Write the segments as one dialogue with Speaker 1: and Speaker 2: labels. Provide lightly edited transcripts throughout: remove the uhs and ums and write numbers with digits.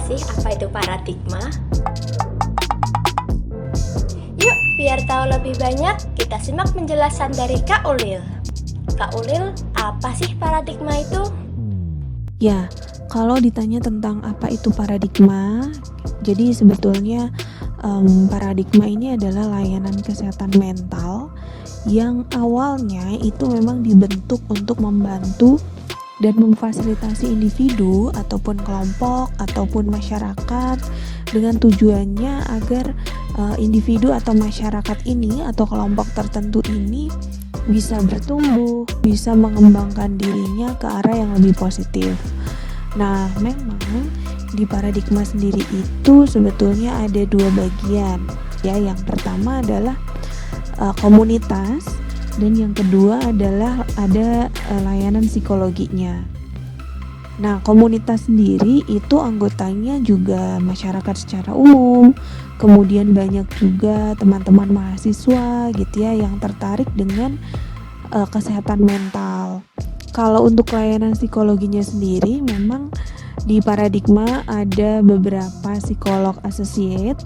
Speaker 1: sih apa itu paradigma? Yuk, biar tahu lebih banyak, kita simak penjelasan dari Kak Ulil. Kak Ulil, apa sih paradigma itu?
Speaker 2: Ya, kalau ditanya tentang apa itu paradigma, jadi sebetulnya paradigma ini adalah layanan kesehatan mental yang awalnya itu memang dibentuk untuk membantu dan memfasilitasi individu ataupun kelompok ataupun masyarakat dengan tujuannya agar individu atau masyarakat ini atau kelompok tertentu ini bisa bertumbuh, bisa mengembangkan dirinya ke arah yang lebih positif. Nah, memang di paradigma sendiri itu sebetulnya ada dua bagian. Ya, yang pertama adalah komunitas, dan yang kedua adalah ada layanan psikologinya. Nah, komunitas sendiri itu anggotanya juga masyarakat secara umum, kemudian banyak juga teman-teman mahasiswa gitu ya yang tertarik dengan kesehatan mental. Kalau untuk layanan psikologinya sendiri memang di paradigma ada beberapa psikolog associate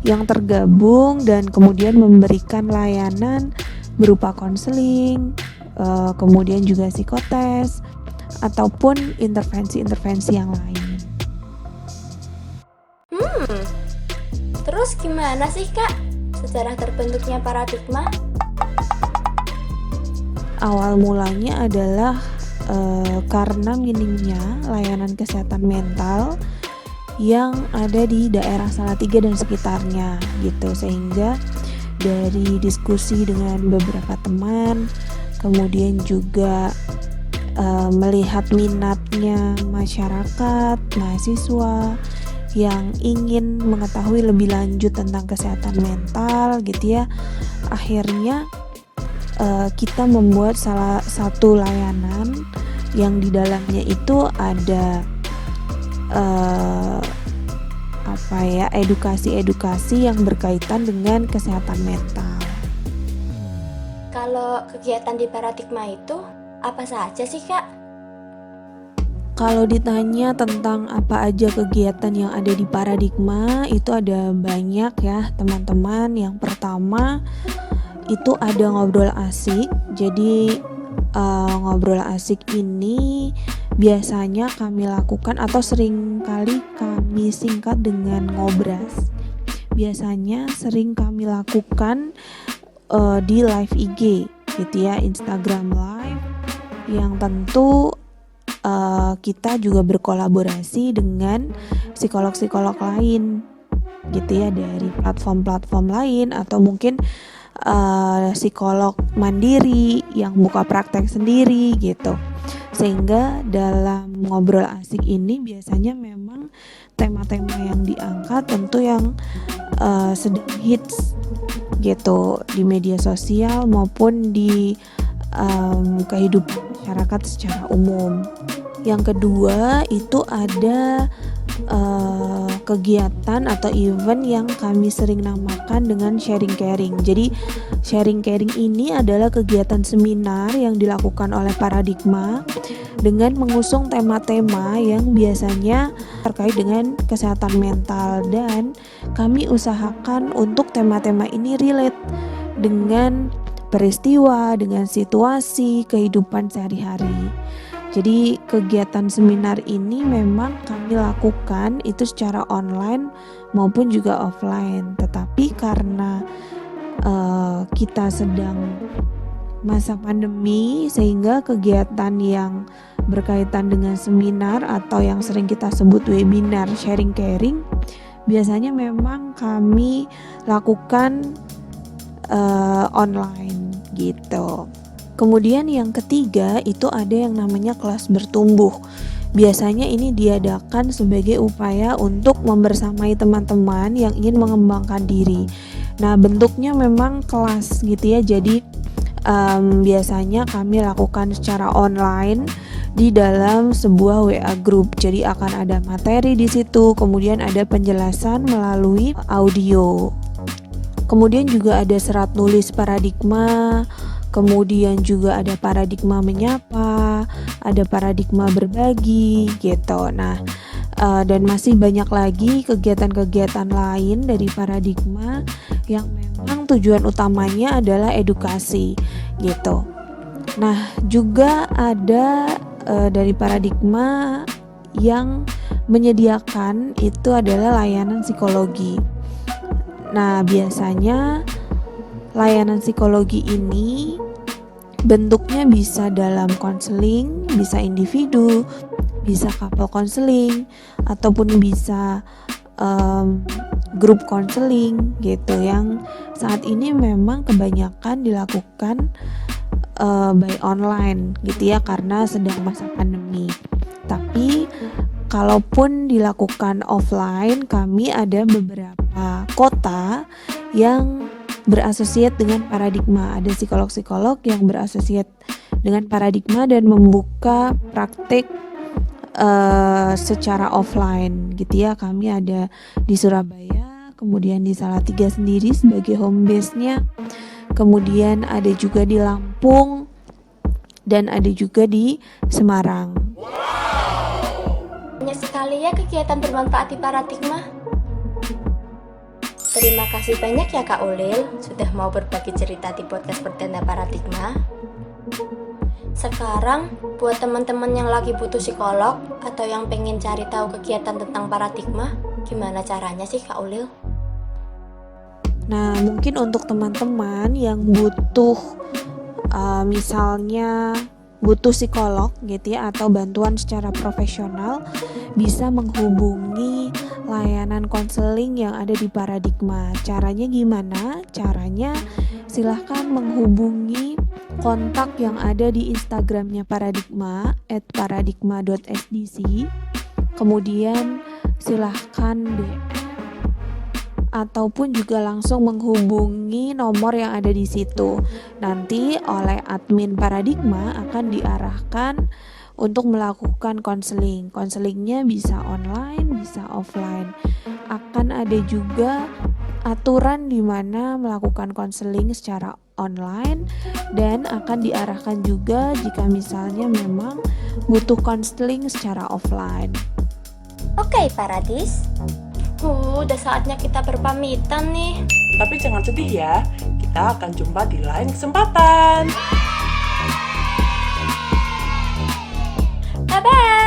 Speaker 2: yang tergabung dan kemudian memberikan layanan berupa konseling, kemudian juga psikotes, ataupun intervensi-intervensi yang lain.
Speaker 1: Terus gimana sih Kak sejarah terbentuknya paradigma?
Speaker 2: Awal mulanya adalah karena minimnya layanan kesehatan mental yang ada di daerah Salatiga dan sekitarnya gitu, sehingga dari diskusi dengan beberapa teman, kemudian juga melihat minatnya masyarakat, mahasiswa yang ingin mengetahui lebih lanjut tentang kesehatan mental gitu ya. Akhirnya kita membuat salah satu layanan yang di dalamnya itu ada edukasi yang berkaitan dengan kesehatan mental.
Speaker 1: Kalau kegiatan di paradigma itu apa saja sih Kak?
Speaker 2: Kalau ditanya tentang apa aja kegiatan yang ada di paradigma, itu ada banyak ya teman-teman. Yang pertama itu ada ngobrol asik. Jadi ngobrol asik ini biasanya kami lakukan atau sering kali kami singkat dengan ngobras. Biasanya sering kami lakukan di live IG gitu ya, Instagram live, yang tentu kita juga berkolaborasi dengan psikolog-psikolog lain gitu ya, dari platform-platform lain atau mungkin psikolog mandiri yang buka praktek sendiri gitu. Sehingga dalam ngobrol asik ini biasanya memang tema-tema yang diangkat tentu yang sedang hits gitu di media sosial maupun di kehidupan masyarakat secara umum. Yang kedua itu ada kegiatan atau event yang kami sering namakan dengan sharing caring. Jadi sharing caring ini adalah kegiatan seminar yang dilakukan oleh Paradigma dengan mengusung tema-tema yang biasanya terkait dengan kesehatan mental, dan kami usahakan untuk tema-tema ini relate dengan peristiwa, dengan situasi kehidupan sehari-hari. Jadi kegiatan seminar ini memang kami lakukan itu secara online maupun juga offline. Tetapi karena kita sedang masa pandemi, sehingga kegiatan yang berkaitan dengan seminar atau yang sering kita sebut webinar sharing caring biasanya memang kami lakukan online gitu. Kemudian yang ketiga itu ada yang namanya kelas bertumbuh. Biasanya ini diadakan sebagai upaya untuk membersamai teman-teman yang ingin mengembangkan diri. Nah, bentuknya memang kelas gitu ya. Jadi biasanya kami lakukan secara online di dalam sebuah WA group. Jadi akan ada materi di situ, kemudian ada penjelasan melalui audio. Kemudian juga ada serat nulis paradigma, kemudian juga ada paradigma menyapa, ada paradigma berbagi gitu. Nah, Dan masih banyak lagi kegiatan-kegiatan lain dari Paradigma yang memang tujuan utamanya adalah edukasi gitu. Nah, juga ada dari Paradigma yang menyediakan itu adalah layanan psikologi. Nah, biasanya layanan psikologi ini bentuknya bisa dalam konseling, bisa individu, bisa couple konseling, ataupun bisa grup konseling gitu, yang saat ini memang kebanyakan dilakukan by online gitu ya, karena sedang masa pandemi. Tapi kalaupun dilakukan offline, kami ada beberapa kota yang berasosiat dengan Paradigma. Ada psikolog-psikolog yang berasosiat dengan Paradigma dan membuka praktik secara offline gitu ya. Kami ada di Surabaya, kemudian di Salatiga sendiri sebagai home base-nya, kemudian ada juga di Lampung, dan ada juga di Semarang.
Speaker 1: Banyak sekali ya kegiatan bermanfaat di Paradigma. Terima kasih banyak ya Kak Ulil sudah mau berbagi cerita di podcast perdana Paradigma. Sekarang buat teman-teman yang lagi butuh psikolog atau yang pengen cari tahu kegiatan tentang Paradigma, gimana caranya sih Kak Ulil?
Speaker 2: Nah, mungkin untuk teman-teman yang butuh misalnya butuh psikolog gitu ya, atau bantuan secara profesional, bisa menghubungi layanan konseling yang ada di Paradigma. Caranya gimana? Caranya silahkan menghubungi kontak yang ada di Instagramnya Paradigma @paradigma.sdc. Kemudian silahkan DM ataupun juga langsung menghubungi nomor yang ada di situ. Nanti oleh admin Paradigma akan diarahkan untuk melakukan konseling. Konselingnya bisa online, bisa offline. Akan ada juga aturan di mana melakukan konseling secara online, dan akan diarahkan juga jika misalnya memang butuh konseling secara offline.
Speaker 1: Oke Paradis, udah saatnya kita berpamitan nih.
Speaker 3: Tapi jangan sedih ya, kita akan jumpa di lain kesempatan.
Speaker 1: Bye-bye.